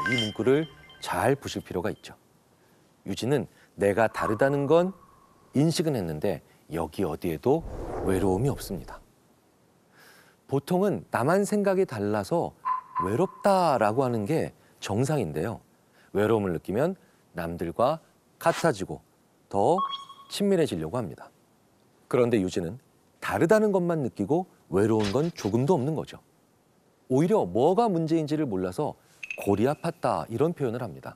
이 문구를 잘 보실 필요가 있죠. 유진은 내가 다르다는 건 인식은 했는데 여기 어디에도 외로움이 없습니다. 보통은 나만 생각이 달라서 외롭다라고 하는 게 정상인데요. 외로움을 느끼면 남들과 같아지고 더 친밀해지려고 합니다. 그런데 유진은 다르다는 것만 느끼고 외로운 건 조금도 없는 거죠. 오히려 뭐가 문제인지를 몰라서 골이 아팠다 이런 표현을 합니다.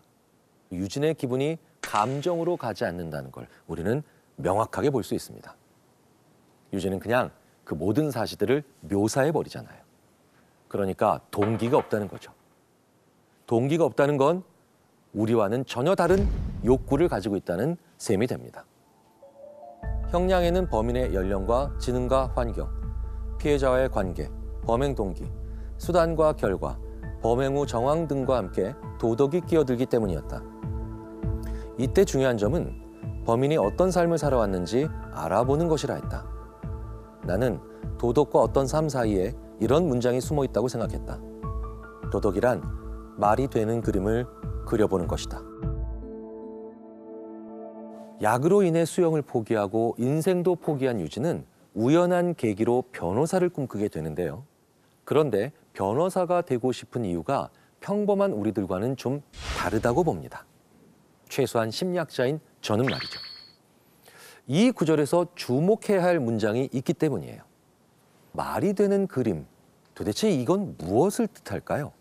유진의 기분이 감정으로 가지 않는다는 걸 우리는 명확하게 볼 수 있습니다. 유진은 그냥 그 모든 사실들을 묘사해버리잖아요. 그러니까 동기가 없다는 거죠. 동기가 없다는 건 우리와는 전혀 다른 욕구를 가지고 있다는 셈이 됩니다. 형량에는 범인의 연령과 지능과 환경, 피해자와의 관계, 범행 동기, 수단과 결과, 범행 후 정황 등과 함께 도덕이 끼어들기 때문이었다. 이때 중요한 점은 범인이 어떤 삶을 살아왔는지 알아보는 것이라 했다. 나는 도덕과 어떤 삶 사이에 이런 문장이 숨어 있다고 생각했다. 도덕이란 말이 되는 그림을 그려보는 것이다. 약으로 인해 수영을 포기하고 인생도 포기한 유진은 우연한 계기로 변호사를 꿈꾸게 되는데요. 그런데 변호사가 되고 싶은 이유가 평범한 우리들과는 좀 다르다고 봅니다. 최소한 심리학자인 저는 말이죠. 이 구절에서 주목해야 할 문장이 있기 때문이에요. 말이 되는 그림, 도대체 이건 무엇을 뜻할까요?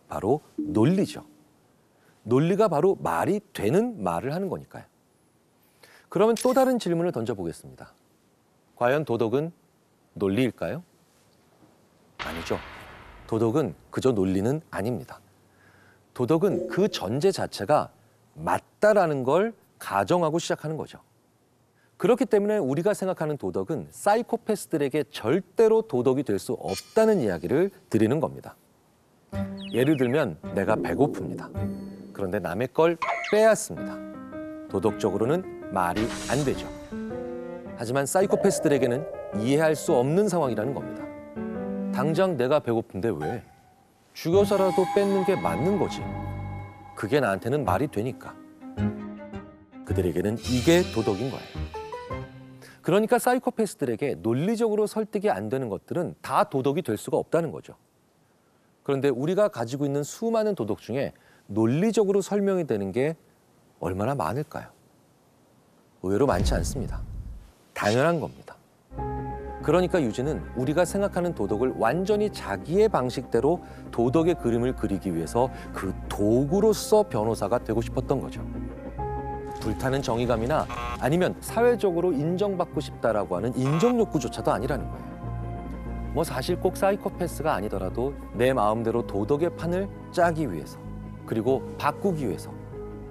바로 논리죠. 논리가 바로 말이 되는 말을 하는 거니까요. 그러면 또 다른 질문을 던져보겠습니다. 과연 도덕은 논리일까요? 아니죠. 도덕은 그저 논리는 아닙니다. 도덕은 그 전제 자체가 맞다라는 걸 가정하고 시작하는 거죠. 그렇기 때문에 우리가 생각하는 도덕은 사이코패스들에게 절대로 도덕이 될 수 없다는 이야기를 드리는 겁니다. 예를 들면 내가 배고픕니다. 그런데 남의 걸 빼앗습니다. 도덕적으로는 말이 안 되죠. 하지만 사이코패스들에게는 이해할 수 없는 상황이라는 겁니다. 당장 내가 배고픈데 왜? 죽여서라도 뺏는 게 맞는 거지. 그게 나한테는 말이 되니까. 그들에게는 이게 도덕인 거예요. 그러니까 사이코패스들에게 논리적으로 설득이 안 되는 것들은 다 도덕이 될 수가 없다는 거죠. 그런데 우리가 가지고 있는 수많은 도덕 중에 논리적으로 설명이 되는 게 얼마나 많을까요? 의외로 많지 않습니다. 당연한 겁니다. 그러니까 유진은 우리가 생각하는 도덕을 완전히 자기의 방식대로 도덕의 그림을 그리기 위해서 그 도구로서 변호사가 되고 싶었던 거죠. 불타는 정의감이나 아니면 사회적으로 인정받고 싶다라고 하는 인정 욕구조차도 아니라는 거예요. 뭐 사실 꼭 사이코패스가 아니더라도 내 마음대로 도덕의 판을 짜기 위해서 그리고 바꾸기 위해서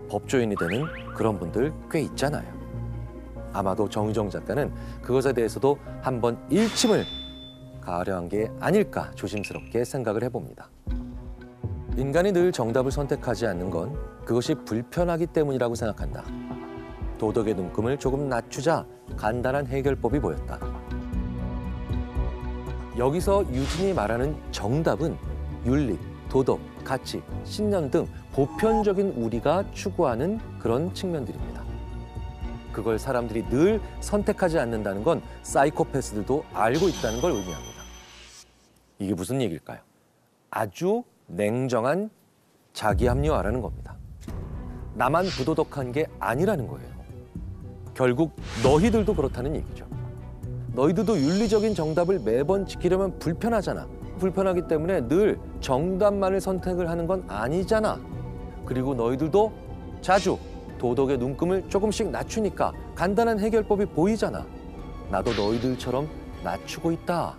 법조인이 되는 그런 분들 꽤 있잖아요. 아마도 정유정 작가는 그것에 대해서도 한번 일침을 가려한 게 아닐까 조심스럽게 생각을 해봅니다. 인간이 늘 정답을 선택하지 않는 건 그것이 불편하기 때문이라고 생각한다. 도덕의 눈금을 조금 낮추자 간단한 해결법이 보였다. 여기서 유진이 말하는 정답은 윤리, 도덕, 가치, 신념 등 보편적인 우리가 추구하는 그런 측면들입니다. 그걸 사람들이 늘 선택하지 않는다는 건 사이코패스들도 알고 있다는 걸 의미합니다. 이게 무슨 얘기일까요? 아주 냉정한 자기 합리화라는 겁니다. 나만 부도덕한 게 아니라는 거예요. 결국 너희들도 그렇다는 얘기죠. 너희들도 윤리적인 정답을 매번 지키려면 불편하잖아. 불편하기 때문에 늘 정답만을 선택을 하는 건 아니잖아. 그리고 너희들도 자주 도덕의 눈금을 조금씩 낮추니까 간단한 해결법이 보이잖아. 나도 너희들처럼 낮추고 있다.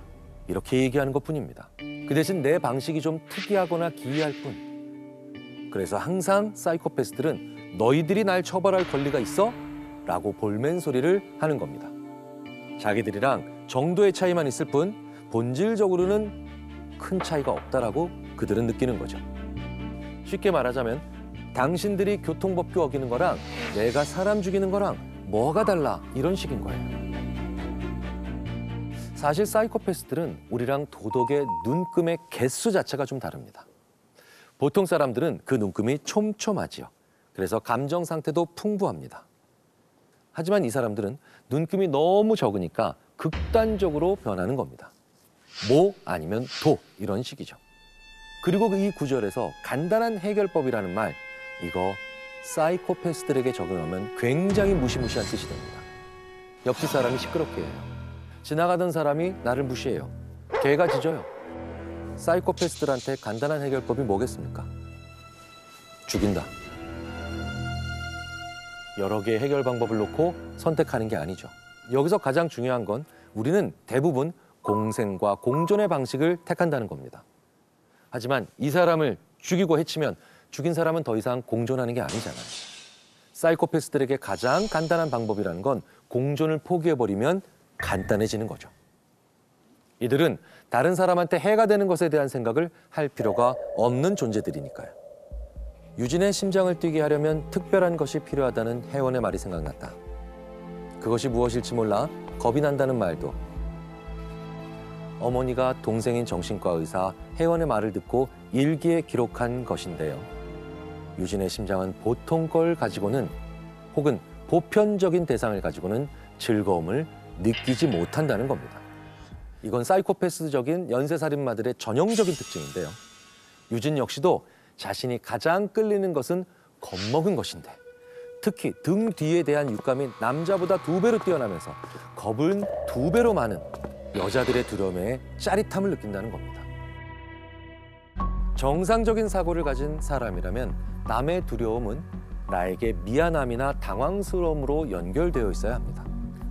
이렇게 얘기하는 것뿐입니다. 그 대신 내 방식이 좀 특이하거나 기이할 뿐. 그래서 항상 사이코패스들은 너희들이 날 처벌할 권리가 있어? 라고 볼멘 소리를 하는 겁니다. 자기들이랑 정도의 차이만 있을 뿐 본질적으로는 큰 차이가 없다라고 그들은 느끼는 거죠. 쉽게 말하자면 당신들이 교통법규 어기는 거랑 내가 사람 죽이는 거랑 뭐가 달라 이런 식인 거예요. 사실 사이코패스들은 우리랑 도덕의 눈금의 개수 자체가 좀 다릅니다. 보통 사람들은 그 눈금이 촘촘하지요. 그래서 감정 상태도 풍부합니다. 하지만 이 사람들은 눈금이 너무 적으니까 극단적으로 변하는 겁니다. 모 아니면 도 이런 식이죠. 그리고 이 구절에서 간단한 해결법이라는 말, 이거 사이코패스들에게 적용하면 굉장히 무시무시한 뜻이 됩니다. 옆집 사람이 시끄럽게 해요. 지나가던 사람이 나를 무시해요. 개가 짖어요. 사이코패스들한테 간단한 해결법이 뭐겠습니까? 죽인다. 여러 개의 해결 방법을 놓고 선택하는 게 아니죠. 여기서 가장 중요한 건 우리는 대부분 공생과 공존의 방식을 택한다는 겁니다. 하지만 이 사람을 죽이고 해치면 죽인 사람은 더 이상 공존하는 게 아니잖아요. 사이코패스들에게 가장 간단한 방법이라는 건 공존을 포기해버리면 간단해지는 거죠. 이들은 다른 사람한테 해가 되는 것에 대한 생각을 할 필요가 없는 존재들이니까요. 유진의 심장을 뛰게 하려면 특별한 것이 필요하다는 혜원의 말이 생각났다. 그것이 무엇일지 몰라 겁이 난다는 말도. 어머니가 동생인 정신과 의사 혜원의 말을 듣고 일기에 기록한 것인데요. 유진의 심장은 보통 걸 가지고는 혹은 보편적인 대상을 가지고는 즐거움을 느끼지 못한다는 겁니다. 이건 사이코패스적인 연쇄살인마들의 전형적인 특징인데요. 유진 역시도 자신이 가장 끌리는 것은 겁먹은 것인데 특히 등 뒤에 대한 육감이 남자보다 2배로 뛰어나면서 겁은 2배로 많은 여자들의 두려움에 짜릿함을 느낀다는 겁니다. 정상적인 사고를 가진 사람이라면 남의 두려움은 나에게 미안함이나 당황스러움으로 연결되어 있어야 합니다.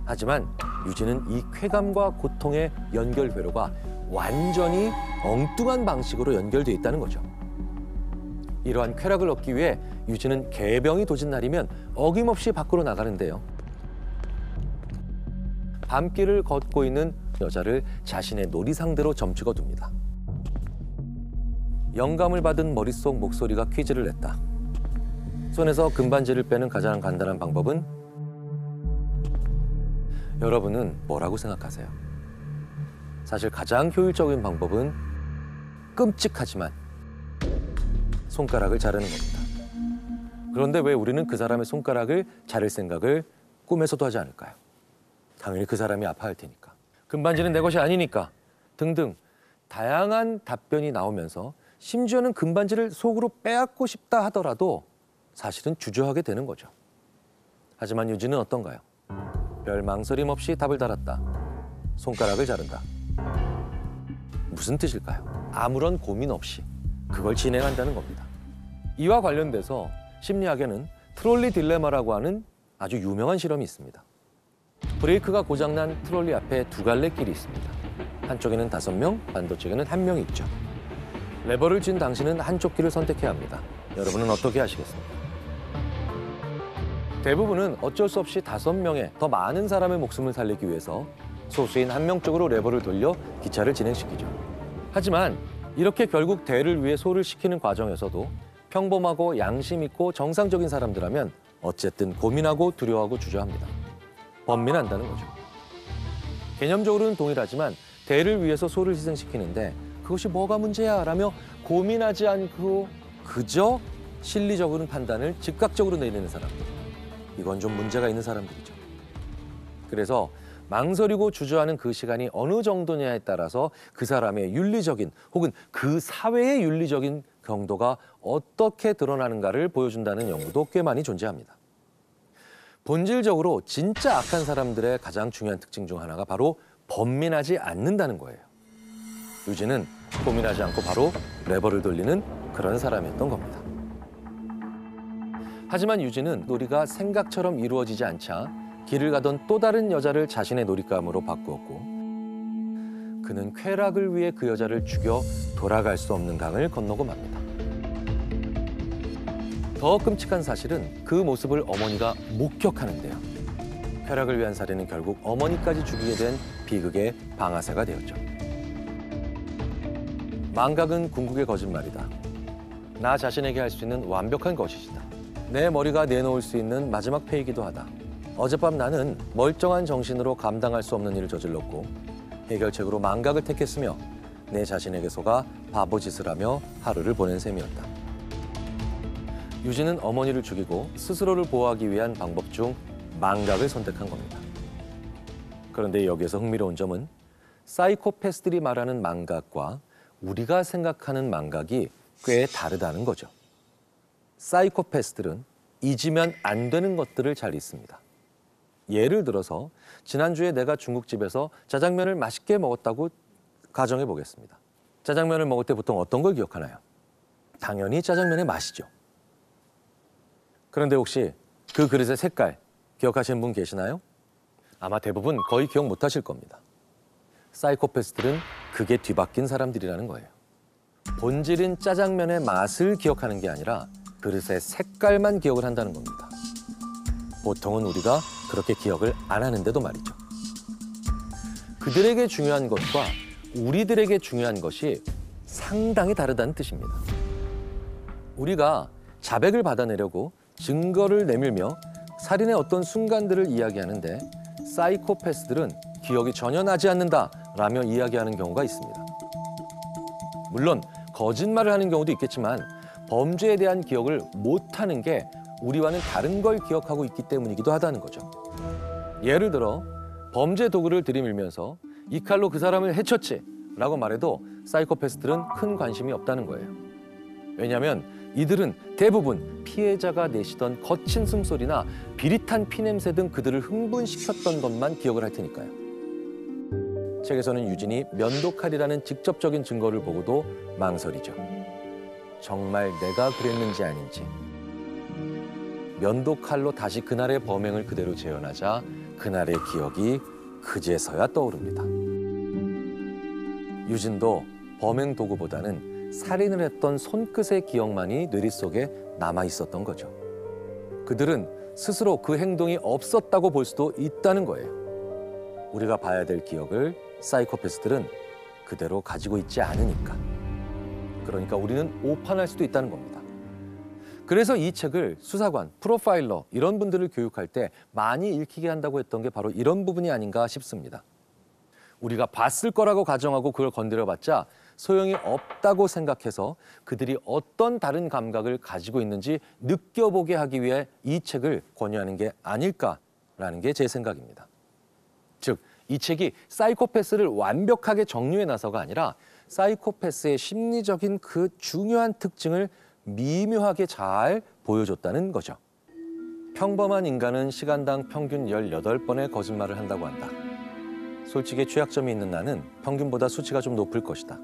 하지만 유진은 이 쾌감과 고통의 연결 회로가 완전히 엉뚱한 방식으로 연결되어 있다는 거죠. 이러한 쾌락을 얻기 위해 유진은 개병이 도진 날이면 어김없이 밖으로 나가는데요. 밤길을 걷고 있는 여자를 자신의 놀이 상대로 점찍어 둡니다. 영감을 받은 머릿속 목소리가 퀴즈를 냈다. 손에서 금반지를 빼는 가장 간단한 방법은? 여러분은 뭐라고 생각하세요? 사실 가장 효율적인 방법은 끔찍하지만 손가락을 자르는 겁니다. 그런데 왜 우리는 그 사람의 손가락을 자를 생각을 꿈에서도 하지 않을까요? 당연히 그 사람이 아파할 테니까. 금반지는 내 것이 아니니까 등등 다양한 답변이 나오면서 심지어는 금반지를 속으로 빼앗고 싶다 하더라도 사실은 주저하게 되는 거죠. 하지만 유진은 어떤가요? 별 망설임 없이 답을 달았다. 손가락을 자른다. 무슨 뜻일까요? 아무런 고민 없이 그걸 진행한다는 겁니다. 이와 관련돼서 심리학에는 트롤리 딜레마라고 하는 아주 유명한 실험이 있습니다. 브레이크가 고장난 트롤리 앞에 2갈래 길이 있습니다. 한쪽에는 5명, 반대쪽에는 1명이 있죠. 레버를 쥔 당신은 한쪽 길을 선택해야 합니다. 여러분은 어떻게 하시겠습니까? 대부분은 어쩔 수 없이 5명의 더 많은 사람의 목숨을 살리기 위해서 소수인 1명 쪽으로 레버를 돌려 기차를 진행시키죠. 하지만 이렇게 결국 대를 위해 소를 시키는 과정에서도 평범하고 양심 있고 정상적인 사람들하면 어쨌든 고민하고 두려워하고 주저합니다. 번민한다는 거죠. 개념적으로는 동일하지만 대를 위해서 소를 희생시키는데 그것이 뭐가 문제야? 라며 고민하지 않고 그저 실리적인 판단을 즉각적으로 내리는 사람들. 이건 좀 문제가 있는 사람들이죠. 그래서 망설이고 주저하는 그 시간이 어느 정도냐에 따라서 그 사람의 윤리적인 혹은 그 사회의 윤리적인 경도가 어떻게 드러나는가를 보여준다는 연구도 꽤 많이 존재합니다. 본질적으로 진짜 악한 사람들의 가장 중요한 특징 중 하나가 바로 번민하지 않는다는 거예요. 유진은 고민하지 않고 바로 레버를 돌리는 그런 사람이었던 겁니다. 하지만 유진은 놀이가 생각처럼 이루어지지 않자 길을 가던 또 다른 여자를 자신의 놀잇감으로 바꾸었고 그는 쾌락을 위해 그 여자를 죽여 돌아갈 수 없는 강을 건너고 맙니다. 더 끔찍한 사실은 그 모습을 어머니가 목격하는데요. 쾌락을 위한 살인은 결국 어머니까지 죽이게 된 비극의 방아쇠가 되었죠. 망각은 궁극의 거짓말이다. 나 자신에게 할 수 있는 완벽한 것이다. 내 머리가 내놓을 수 있는 마지막 패이기도 하다. 어젯밤 나는 멀쩡한 정신으로 감당할 수 없는 일을 저질렀고 해결책으로 망각을 택했으며 내 자신에게 속아 바보짓을 하며 하루를 보낸 셈이었다. 유진은 어머니를 죽이고 스스로를 보호하기 위한 방법 중 망각을 선택한 겁니다. 그런데 여기에서 흥미로운 점은 사이코패스들이 말하는 망각과 우리가 생각하는 망각이 꽤 다르다는 거죠. 사이코패스들은 잊으면 안 되는 것들을 잘 잊습니다. 예를 들어서 지난주에 내가 중국집에서 짜장면을 맛있게 먹었다고 가정해 보겠습니다. 짜장면을 먹을 때 보통 어떤 걸 기억하나요? 당연히 짜장면의 맛이죠. 그런데 혹시 그 그릇의 색깔 기억하시는 분 계시나요? 아마 대부분 거의 기억 못 하실 겁니다. 사이코패스들은 그게 뒤바뀐 사람들이라는 거예요. 본질인 짜장면의 맛을 기억하는 게 아니라 그릇의 색깔만 기억을 한다는 겁니다. 보통은 우리가 그렇게 기억을 안 하는데도 말이죠. 그들에게 중요한 것과 우리들에게 중요한 것이 상당히 다르다는 뜻입니다. 우리가 자백을 받아내려고 증거를 내밀며 살인의 어떤 순간들을 이야기하는데 사이코패스들은 기억이 전혀 나지 않는다라며 이야기하는 경우가 있습니다. 물론 거짓말을 하는 경우도 있겠지만 범죄에 대한 기억을 못하는 게 우리와는 다른 걸 기억하고 있기 때문이기도 하다는 거죠. 예를 들어 범죄 도구를 들이밀면서 이 칼로 그 사람을 해쳤지 라고 말해도 사이코패스들은 큰 관심이 없다는 거예요. 왜냐하면 이들은 대부분 피해자가 내쉬던 거친 숨소리나 비릿한 피냄새 등 그들을 흥분시켰던 것만 기억을 할 테니까요. 책에서는 유진이 면도칼이라는 직접적인 증거를 보고도 망설이죠. 정말 내가 그랬는지 아닌지. 면도칼로 다시 그날의 범행을 그대로 재현하자 그날의 기억이 그제서야 떠오릅니다. 유진도 범행 도구보다는 살인을 했던 손끝의 기억만이 뇌리 속에 남아 있었던 거죠. 그들은 스스로 그 행동이 없었다고 볼 수도 있다는 거예요. 우리가 봐야 될 기억을 사이코패스들은 그대로 가지고 있지 않으니까. 그러니까 우리는 오판할 수도 있다는 겁니다. 그래서 이 책을 수사관, 프로파일러 이런 분들을 교육할 때 많이 읽히게 한다고 했던 게 바로 이런 부분이 아닌가 싶습니다. 우리가 봤을 거라고 가정하고 그걸 건드려봤자 소용이 없다고 생각해서 그들이 어떤 다른 감각을 가지고 있는지 느껴보게 하기 위해 이 책을 권유하는 게 아닐까라는 게 제 생각입니다. 즉, 이 책이 사이코패스를 완벽하게 정리해 놔서가 아니라 사이코패스의 심리적인 그 중요한 특징을 미묘하게 잘 보여줬다는 거죠. 평범한 인간은 시간당 평균 18번의 거짓말을 한다고 한다. 솔직히 취약점이 있는 나는 평균보다 수치가 좀 높을 것이다.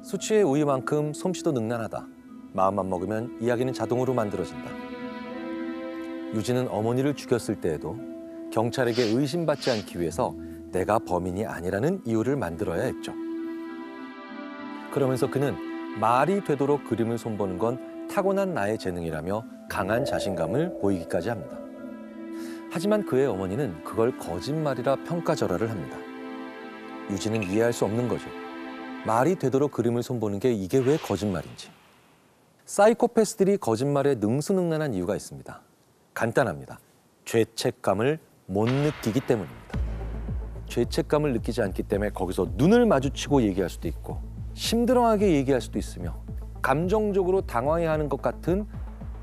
수치의 우위만큼 솜씨도 능란하다. 마음만 먹으면 이야기는 자동으로 만들어진다. 유진은 어머니를 죽였을 때에도 경찰에게 의심받지 않기 위해서 내가 범인이 아니라는 이유를 만들어야 했죠. 그러면서 그는 말이 되도록 그림을 손보는 건 타고난 나의 재능이라며 강한 자신감을 보이기까지 합니다. 하지만 그의 어머니는 그걸 거짓말이라 평가절하를 합니다. 유진은 이해할 수 없는 거죠. 말이 되도록 그림을 손보는 게 이게 왜 거짓말인지. 사이코패스들이 거짓말에 능수능란한 이유가 있습니다. 간단합니다. 죄책감을 못 느끼기 때문입니다. 죄책감을 느끼지 않기 때문에 거기서 눈을 마주치고 얘기할 수도 있고 심드렁하게 얘기할 수도 있으며 감정적으로 당황해하는 것 같은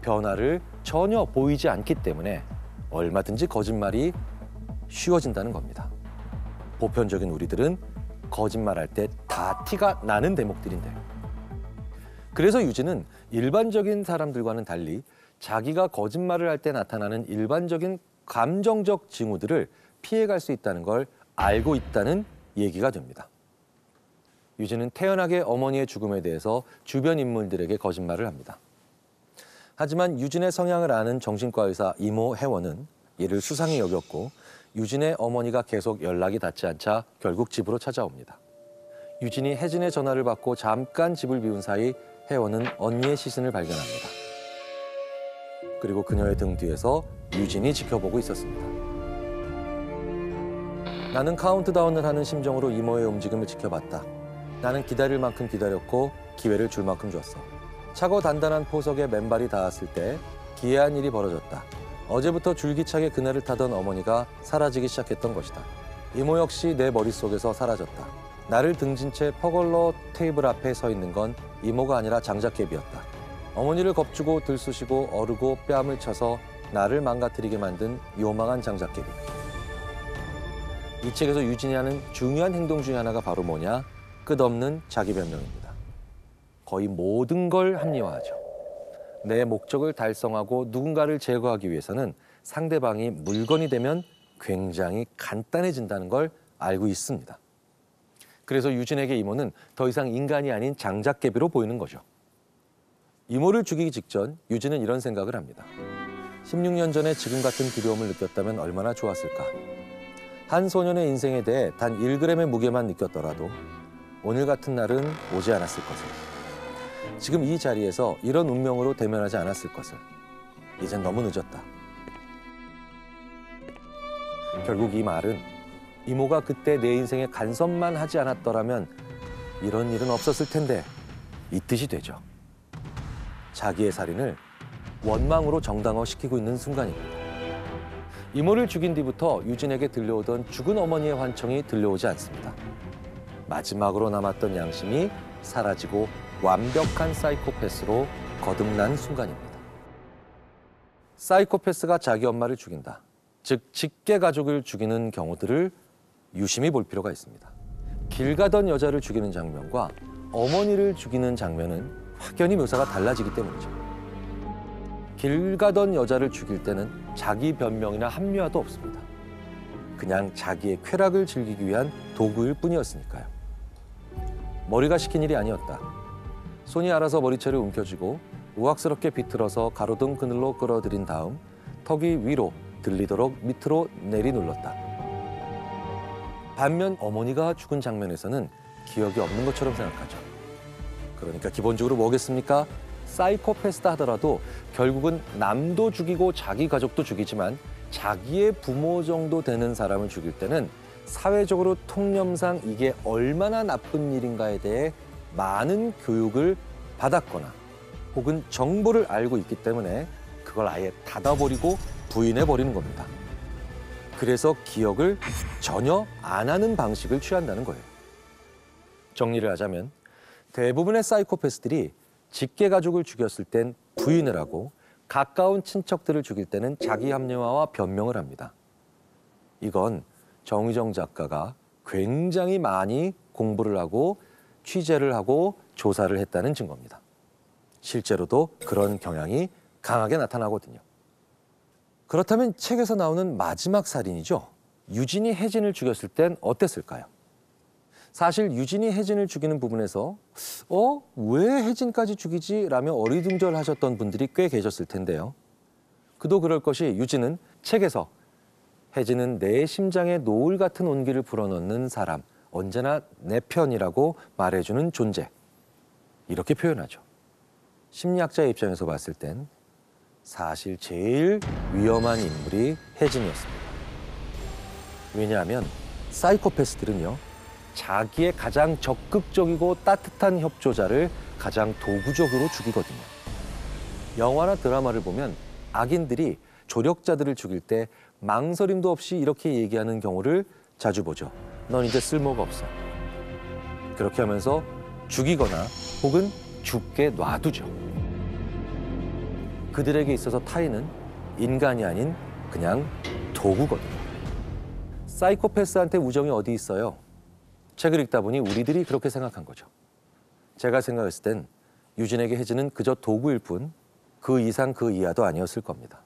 변화를 전혀 보이지 않기 때문에 얼마든지 거짓말이 쉬워진다는 겁니다. 보편적인 우리들은 거짓말할 때 다 티가 나는 대목들인데요. 그래서 유진은 일반적인 사람들과는 달리 자기가 거짓말을 할 때 나타나는 일반적인 감정적 징후들을 피해갈 수 있다는 걸 알고 있다는 얘기가 됩니다. 유진은 태연하게 어머니의 죽음에 대해서 주변 인물들에게 거짓말을 합니다. 하지만 유진의 성향을 아는 정신과 의사 이모 혜원은 이를 수상히 여겼고 유진의 어머니가 계속 연락이 닿지 않자 결국 집으로 찾아옵니다. 유진이 혜진의 전화를 받고 잠깐 집을 비운 사이 혜원은 언니의 시신을 발견합니다. 그리고 그녀의 등 뒤에서 유진이 지켜보고 있었습니다. 나는 카운트다운을 하는 심정으로 이모의 움직임을 지켜봤다. 나는 기다릴 만큼 기다렸고 기회를 줄 만큼 줬어. 차고 단단한 포석에 맨발이 닿았을 때 기이한 일이 벌어졌다. 어제부터 줄기차게 그네를 타던 어머니가 사라지기 시작했던 것이다. 이모 역시 내 머릿속에서 사라졌다. 나를 등진 채 퍼걸러 테이블 앞에 서 있는 건 이모가 아니라 장작개비였다. 어머니를 겁주고 들쑤시고 어르고 뺨을 쳐서 나를 망가뜨리게 만든 요망한 장작개비. 이 책에서 유진이 하는 중요한 행동 중에 하나가 바로 뭐냐? 끝없는 자기 변명입니다. 거의 모든 걸 합리화하죠. 내 목적을 달성하고 누군가를 제거하기 위해서는 상대방이 물건이 되면 굉장히 간단해진다는 걸 알고 있습니다. 그래서 유진에게 이모는 더 이상 인간이 아닌 장작개비로 보이는 거죠. 이모를 죽이기 직전 유진은 이런 생각을 합니다. 16년 전에 지금 같은 두려움을 느꼈다면 얼마나 좋았을까. 한 소년의 인생에 대해 단 1g의 무게만 느꼈더라도 오늘 같은 날은 오지 않았을 것을. 지금 이 자리에서 이런 운명으로 대면하지 않았을 것을. 이젠 너무 늦었다. 결국 이 말은 이모가 그때 내 인생에 간섭만 하지 않았더라면 이런 일은 없었을 텐데 이 뜻이 되죠. 자기의 살인을 원망으로 정당화시키고 있는 순간입니다. 이모를 죽인 뒤부터 유진에게 들려오던 죽은 어머니의 환청이 들려오지 않습니다. 마지막으로 남았던 양심이 사라지고 완벽한 사이코패스로 거듭난 순간입니다. 사이코패스가 자기 엄마를 죽인다. 즉 직계 가족을 죽이는 경우들을 유심히 볼 필요가 있습니다. 길 가던 여자를 죽이는 장면과 어머니를 죽이는 장면은 확연히 묘사가 달라지기 때문이죠. 길 가던 여자를 죽일 때는 자기 변명이나 합리화도 없습니다. 그냥 자기의 쾌락을 즐기기 위한 도구일 뿐이었으니까요. 머리가 시킨 일이 아니었다. 손이 알아서 머리채를 움켜쥐고 우악스럽게 비틀어서 가로등 그늘로 끌어들인 다음 턱이 위로 들리도록 밑으로 내리눌렀다. 반면 어머니가 죽은 장면에서는 기억이 없는 것처럼 생각하죠. 그러니까 기본적으로 뭐겠습니까? 사이코패스다 하더라도 결국은 남도 죽이고 자기 가족도 죽이지만 자기의 부모 정도 되는 사람을 죽일 때는 사회적으로 통념상 이게 얼마나 나쁜 일인가에 대해 많은 교육을 받았거나 혹은 정보를 알고 있기 때문에 그걸 아예 닫아버리고 부인해버리는 겁니다. 그래서 기억을 전혀 안 하는 방식을 취한다는 거예요. 정리를 하자면 대부분의 사이코패스들이 직계 가족을 죽였을 땐 부인을 하고 가까운 친척들을 죽일 때는 자기 합리화와 변명을 합니다. 이건 정의정 작가가 굉장히 많이 공부를 하고 취재를 하고 조사를 했다는 증거입니다. 실제로도 그런 경향이 강하게 나타나거든요. 그렇다면 책에서 나오는 마지막 살인이죠. 유진이 혜진을 죽였을 땐 어땠을까요? 사실 유진이 혜진을 죽이는 부분에서 왜 혜진까지 죽이지? 라며 어리둥절하셨던 분들이 꽤 계셨을 텐데요. 그도 그럴 것이 유진은 책에서 혜진은 내 심장에 노을 같은 온기를 불어넣는 사람, 언제나 내 편이라고 말해주는 존재. 이렇게 표현하죠. 심리학자의 입장에서 봤을 땐 사실 제일 위험한 인물이 혜진이었습니다. 왜냐하면 사이코패스들은요. 자기의 가장 적극적이고 따뜻한 협조자를 가장 도구적으로 죽이거든요. 영화나 드라마를 보면 악인들이 조력자들을 죽일 때 망설임도 없이 이렇게 얘기하는 경우를 자주 보죠. 넌 이제 쓸모가 없어. 그렇게 하면서 죽이거나 혹은 죽게 놔두죠. 그들에게 있어서 타인은 인간이 아닌 그냥 도구거든요. 사이코패스한테 우정이 어디 있어요? 책을 읽다 보니 우리들이 그렇게 생각한 거죠. 제가 생각했을 땐 유진에게 혜진은 그저 도구일 뿐 그 이상 그 이하도 아니었을 겁니다.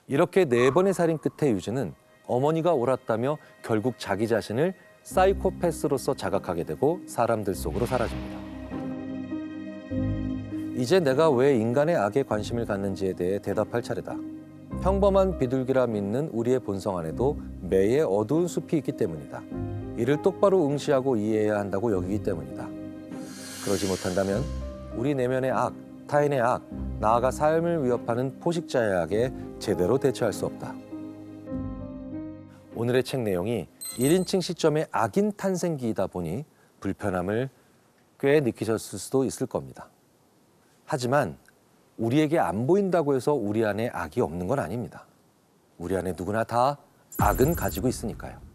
이렇게 4번의 살인 끝에 유진은 어머니가 옳았다며 결국 자기 자신을 사이코패스로서 자각하게 되고 사람들 속으로 사라집니다. 이제 내가 왜 인간의 악에 관심을 갖는지에 대해 대답할 차례다. 평범한 비둘기라 믿는 우리의 본성 안에도 매의 어두운 숲이 있기 때문이다. 이를 똑바로 응시하고 이해해야 한다고 여기기 때문이다. 그러지 못한다면 우리 내면의 악, 타인의 악, 나아가 삶을 위협하는 포식자의 악에 제대로 대처할 수 없다. 오늘의 책 내용이 1인칭 시점의 악인 탄생기이다 보니 불편함을 꽤 느끼셨을 수도 있을 겁니다. 하지만 우리에게 안 보인다고 해서 우리 안에 악이 없는 건 아닙니다. 우리 안에 누구나 다 악은 가지고 있으니까요.